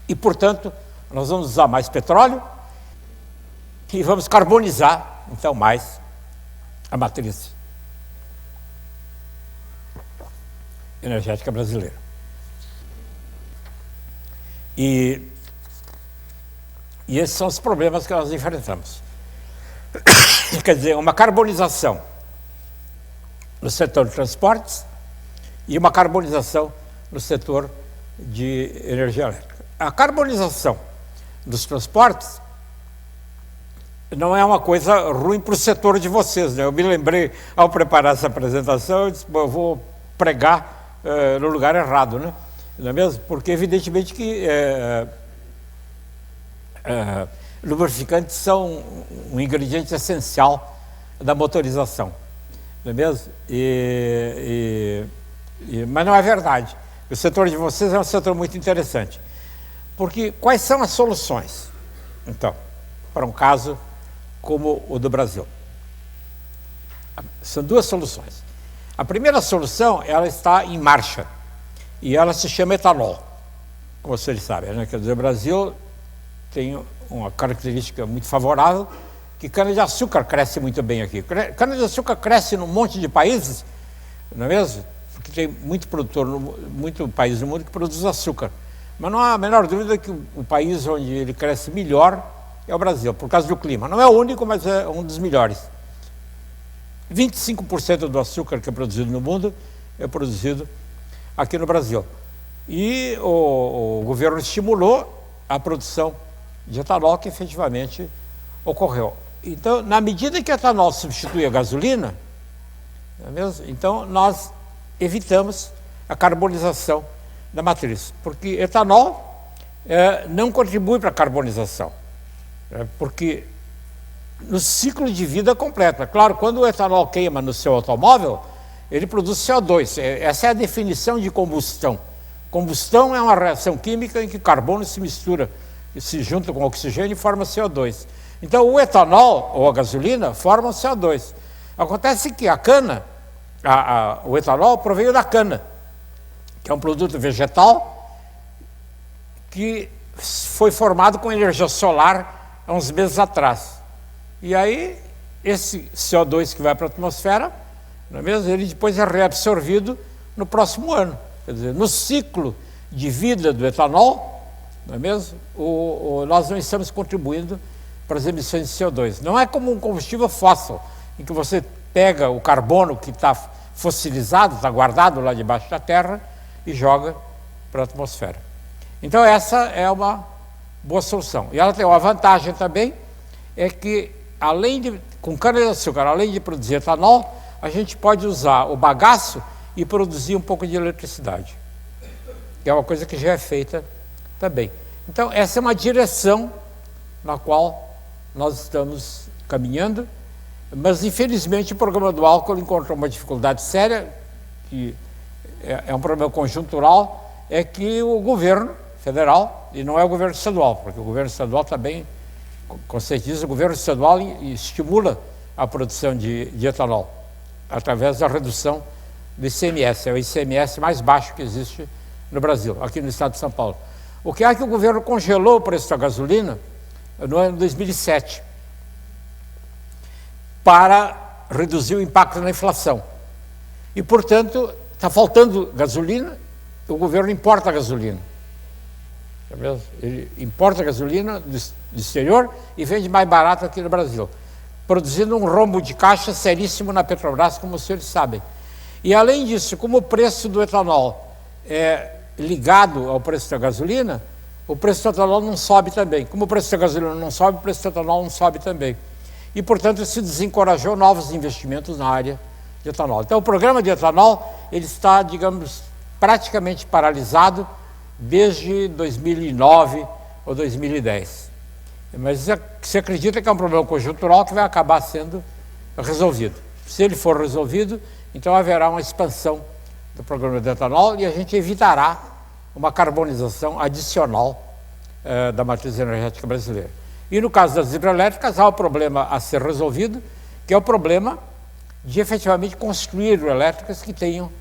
E, portanto, nós vamos usar mais petróleo e vamos carbonizar, então, mais a matriz energética brasileira. E esses são os problemas que nós enfrentamos. Quer dizer, uma carbonização no setor de transportes e uma carbonização no setor de energia elétrica. A carbonização dos transportes não é uma coisa ruim para o setor de vocês, né? Eu me lembrei, ao preparar essa apresentação, eu disse, eu vou pregar no lugar errado, né? Não é mesmo? Porque, evidentemente, que lubrificantes são um ingrediente essencial da motorização, não é mesmo? Mas não é verdade. O setor de vocês é um setor muito interessante. Porque quais são as soluções, então, para um caso como o do Brasil? São 2 soluções. A primeira solução, ela está em marcha, e ela se chama etanol, como vocês sabem, né? Quer dizer, o Brasil tem uma característica muito favorável, que cana-de-açúcar cresce muito bem aqui. Cana-de-açúcar cresce num monte de países, não é mesmo? Porque tem muito produtor, muito país no mundo que produz açúcar. Mas não há a menor dúvida que o país onde ele cresce melhor é o Brasil, por causa do clima. Não é o único, mas é um dos melhores. 25% do açúcar que é produzido no mundo é produzido aqui no Brasil. E o governo estimulou a produção de etanol, que efetivamente ocorreu. Então, na medida que o etanol substitui a gasolina, não é mesmo? Então nós evitamos a carbonização da matriz, porque etanol não contribui para a carbonização, porque no ciclo de vida completo, é claro, quando o etanol queima no seu automóvel, ele produz CO2, essa é a definição de combustão. Combustão é uma reação química em que carbono se mistura, se junta com oxigênio e forma CO2. Então o etanol ou a gasolina formam CO2. Acontece que a cana, o etanol proveio da cana, que é um produto vegetal que foi formado com energia solar há uns meses atrás. E aí, esse CO2 que vai para a atmosfera, não é mesmo? Ele depois é reabsorvido no próximo ano. Quer dizer, no ciclo de vida do etanol, não é mesmo? Nós não estamos contribuindo para as emissões de CO2. Não é como um combustível fóssil, em que você pega o carbono que está fossilizado, está guardado lá debaixo da terra e joga para a atmosfera. Então essa é uma boa solução. E ela tem uma vantagem também, é que com cana-de-açúcar, além de produzir etanol, a gente pode usar o bagaço e produzir um pouco de eletricidade, que é uma coisa que já é feita também. Então essa é uma direção na qual nós estamos caminhando, mas infelizmente o programa do álcool encontrou uma dificuldade séria, que é um problema conjuntural, é que o governo federal, e não é o governo estadual, porque o governo estadual também, com certeza, o governo estadual estimula a produção de etanol, através da redução do ICMS, é o ICMS mais baixo que existe no Brasil, aqui no estado de São Paulo. O que é que o governo congelou o preço da gasolina no ano 2007, para reduzir o impacto na inflação. E, portanto, está faltando gasolina, o governo importa a gasolina. Ele importa a gasolina do exterior e vende mais barato aqui no Brasil, produzindo um rombo de caixa seríssimo na Petrobras, como os senhores sabem. E, além disso, como o preço do etanol é ligado ao preço da gasolina, o preço do etanol não sobe também. Como o preço da gasolina não sobe, o preço do etanol não sobe também. E, portanto, se desencorajou novos investimentos na área de etanol. Então, o programa de etanol, ele está, digamos, praticamente paralisado desde 2009 ou 2010. Mas se acredita que é um problema conjuntural que vai acabar sendo resolvido. Se ele for resolvido, então haverá uma expansão do programa de etanol e a gente evitará uma carbonização adicional da matriz energética brasileira. E no caso das hidrelétricas, há o problema a ser resolvido, que é o problema de efetivamente construir hidrelétricas que tenham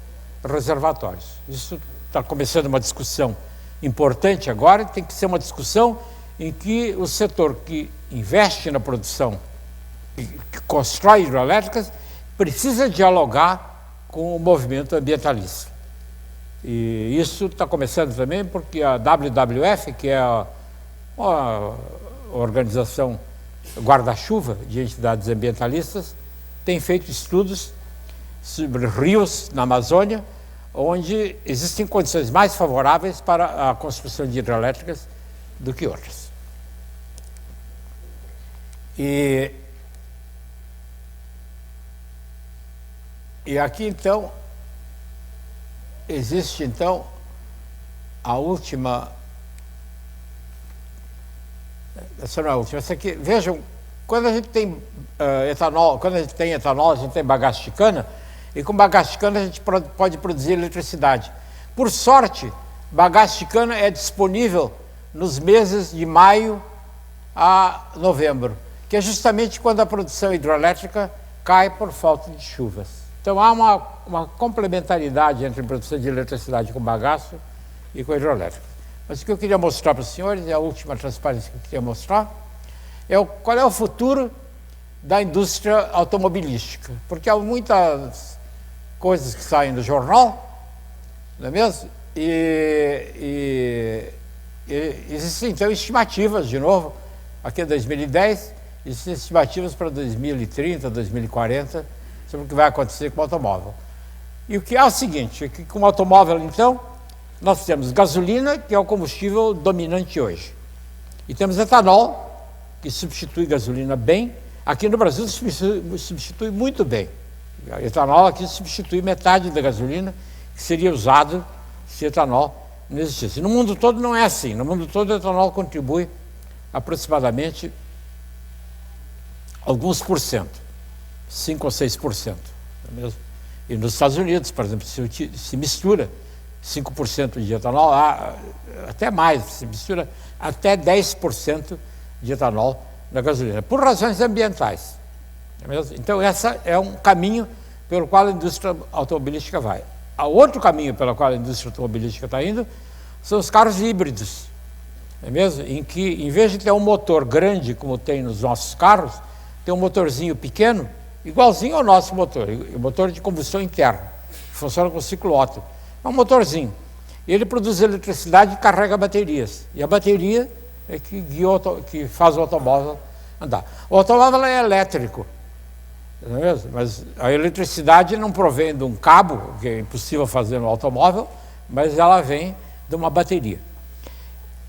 reservatórios. Isso está começando uma discussão importante agora, tem que ser uma discussão em que o setor que investe na produção, que constrói hidrelétricas, precisa dialogar com o movimento ambientalista. E isso está começando também porque a WWF, que é uma organização guarda-chuva de entidades ambientalistas, tem feito estudos sobre rios na Amazônia, onde existem condições mais favoráveis para a construção de hidrelétricas do que outras. E aqui, então, existe, então, a última... Essa não é a última, essa aqui, vejam, quando a gente tem etanol, a gente tem bagaço de cana, e com bagaço de cana a gente pode produzir eletricidade. Por sorte, bagaço de cana é disponível nos meses de maio a novembro, que é justamente quando a produção hidrelétrica cai por falta de chuvas. Então há uma complementaridade entre a produção de eletricidade com bagaço e com hidrelétrica. Mas o que eu queria mostrar para os senhores, é a última transparência que eu queria mostrar, qual é o futuro da indústria automobilística. Porque há muitas coisas que saem do jornal, não é mesmo? E existem, então, estimativas, de novo, aqui em 2010, existem estimativas para 2030, 2040, sobre o que vai acontecer com o automóvel. E o que é o seguinte, é que com o automóvel, então, nós temos gasolina, que é o combustível dominante hoje. E temos etanol, que substitui gasolina bem. Aqui no Brasil substitui muito bem. O etanol aqui substitui metade da gasolina que seria usado se etanol não existisse. No mundo todo não é assim. No mundo todo o etanol contribui aproximadamente alguns por cento, 5 ou 6%. Não é mesmo? E nos Estados Unidos, por exemplo, se mistura 5% de etanol, até mais, se mistura até 10% de etanol na gasolina, por razões ambientais. Não é mesmo? Então, esse é um caminho pelo qual a indústria automobilística vai. O outro caminho pelo qual a indústria automobilística está indo são os carros híbridos, não é mesmo? Em que, em vez de ter um motor grande, como tem nos nossos carros, tem um motorzinho pequeno, igualzinho ao nosso motor, o motor de combustão interna, que funciona com ciclo Otto. É um motorzinho. Ele produz eletricidade e carrega baterias. E a bateria é que, que faz o automóvel andar. O automóvel é elétrico, não é mesmo? Mas a eletricidade não provém de um cabo, que é impossível fazer no automóvel, mas ela vem de uma bateria.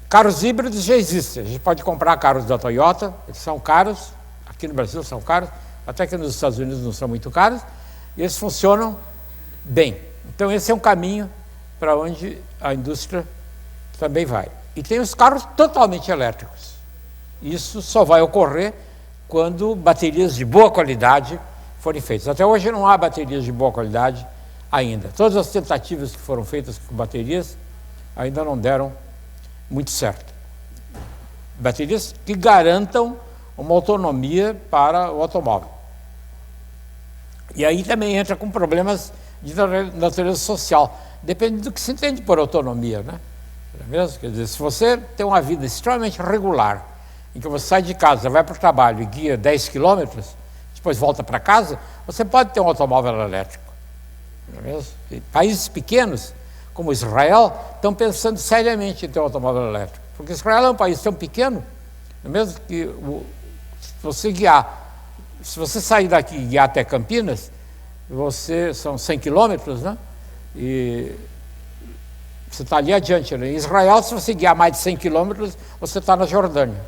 Carros híbridos já existem. A gente pode comprar carros da Toyota, eles são caros, aqui no Brasil são caros, até que nos Estados Unidos não são muito caros, e eles funcionam bem. Então esse é um caminho para onde a indústria também vai. E tem os carros totalmente elétricos. Isso só vai ocorrer quando baterias de boa qualidade forem feitas. Até hoje não há baterias de boa qualidade ainda. Todas as tentativas que foram feitas com baterias ainda não deram muito certo. Baterias que garantam uma autonomia para o automóvel. E aí também entra com problemas de natureza social. Depende do que se entende por autonomia, né? Não é mesmo? Quer dizer, se você tem uma vida extremamente regular, em que você sai de casa, vai para o trabalho e guia 10 quilômetros, depois volta para casa, você pode ter um automóvel elétrico. Não é mesmo? E países pequenos, como Israel, estão pensando seriamente em ter um automóvel elétrico. Porque Israel é um país tão pequeno, não é mesmo, que se você sair daqui e guiar até Campinas, são 100 quilômetros, né? E você está ali adiante. Né? Em Israel, se você guiar mais de 100 quilômetros, você está na Jordânia.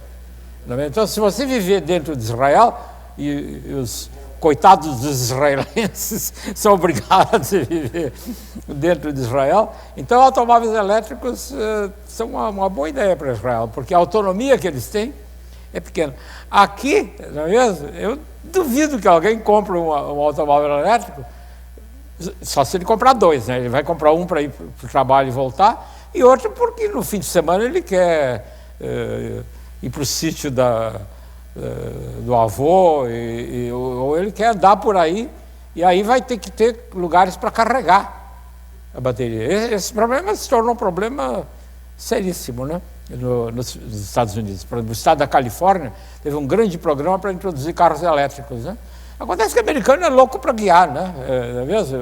Então, se você viver dentro de Israel, e os coitados dos israelenses são obrigados a viver dentro de Israel, então automóveis elétricos são uma boa ideia para Israel, porque a autonomia que eles têm é pequena. Aqui, não é mesmo? Eu duvido que alguém compre um automóvel elétrico, só se ele comprar dois, né? Ele vai comprar um para ir para o trabalho e voltar, e outro porque no fim de semana ele quer ir para o sítio do avô, ou ele quer andar por aí, e aí vai ter que ter lugares para carregar a bateria. Esse problema se tornou um problema seríssimo, né? Nos Estados Unidos. No estado da Califórnia, teve um grande programa para introduzir carros elétricos, né? Acontece que o americano é louco para guiar, né? Não é mesmo?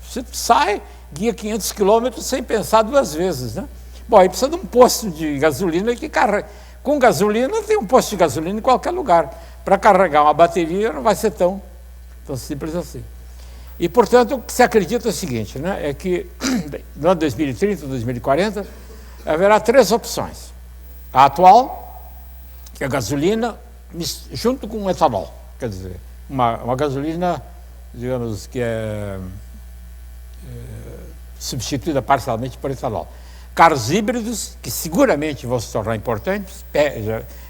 Você sai, guia 500 quilômetros sem pensar duas vezes, né? Bom, aí precisa de um posto de gasolina que carrega. Com gasolina, tem um posto de gasolina em qualquer lugar. Para carregar uma bateria não vai ser tão simples assim. E, portanto, o que se acredita é o seguinte, né? É que no ano 2030, 2040, haverá três opções. A atual, que é a gasolina, junto com o etanol. Quer dizer, uma gasolina, digamos, que é substituída parcialmente por etanol. Carros híbridos, que seguramente vão se tornar importantes,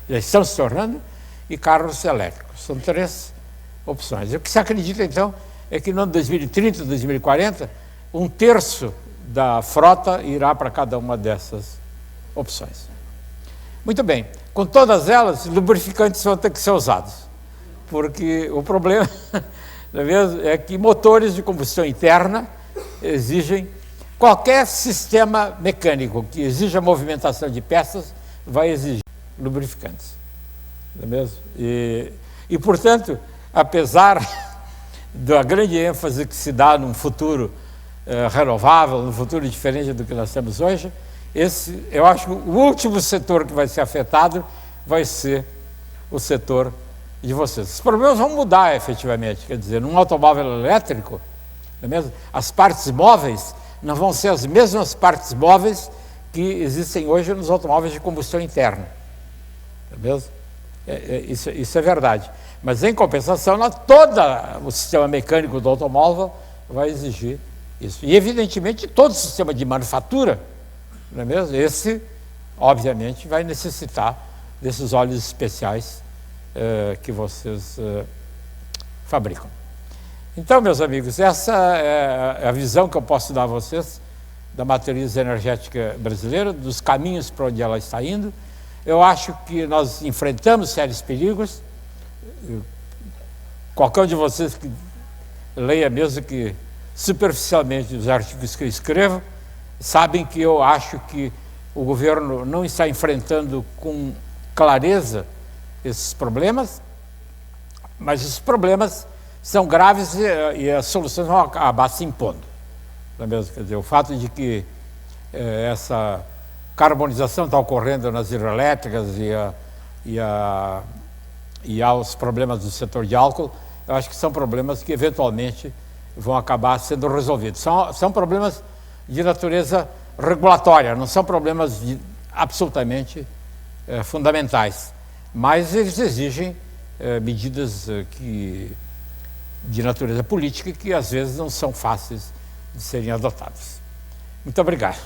já estão se tornando, e carros elétricos. São três opções. O que se acredita, então, é que no ano 2030, 2040, 1/3 da frota irá para cada uma dessas opções. Muito bem. Com todas elas, lubrificantes vão ter que ser usados. Porque o problema é que motores de combustão interna exigem, qualquer sistema mecânico que exija movimentação de peças vai exigir lubrificantes. Não é mesmo? E, portanto, apesar da grande ênfase que se dá num futuro renovável, num futuro diferente do que nós temos hoje, eu acho que o último setor que vai ser afetado vai ser o setor de vocês. Os problemas vão mudar efetivamente, quer dizer, num automóvel elétrico, não é mesmo? As partes móveis não vão ser as mesmas partes móveis que existem hoje nos automóveis de combustão interna, não é mesmo? Isso é verdade. Mas, em compensação, todo o sistema mecânico do automóvel vai exigir isso. E, evidentemente, todo o sistema de manufatura, não é mesmo? Esse, obviamente, vai necessitar desses óleos especiais que vocês fabricam. Então, meus amigos, essa é a visão que eu posso dar a vocês da matriz energética brasileira, dos caminhos para onde ela está indo. Eu acho que nós enfrentamos sérios perigos. Qualquer um de vocês que leia mesmo que superficialmente os artigos que eu escrevo, sabem que eu acho que o governo não está enfrentando com clareza esses problemas, mas esses problemas são graves e as soluções vão acabar se impondo. Não é mesmo? Quer dizer, o fato de que essa carbonização está ocorrendo nas hidrelétricas e aos problemas do setor de álcool, eu acho que são problemas que eventualmente vão acabar sendo resolvidos. São problemas de natureza regulatória, não são problemas absolutamente fundamentais, mas eles exigem medidas de natureza política que às vezes não são fáceis de serem adotadas. Muito obrigado.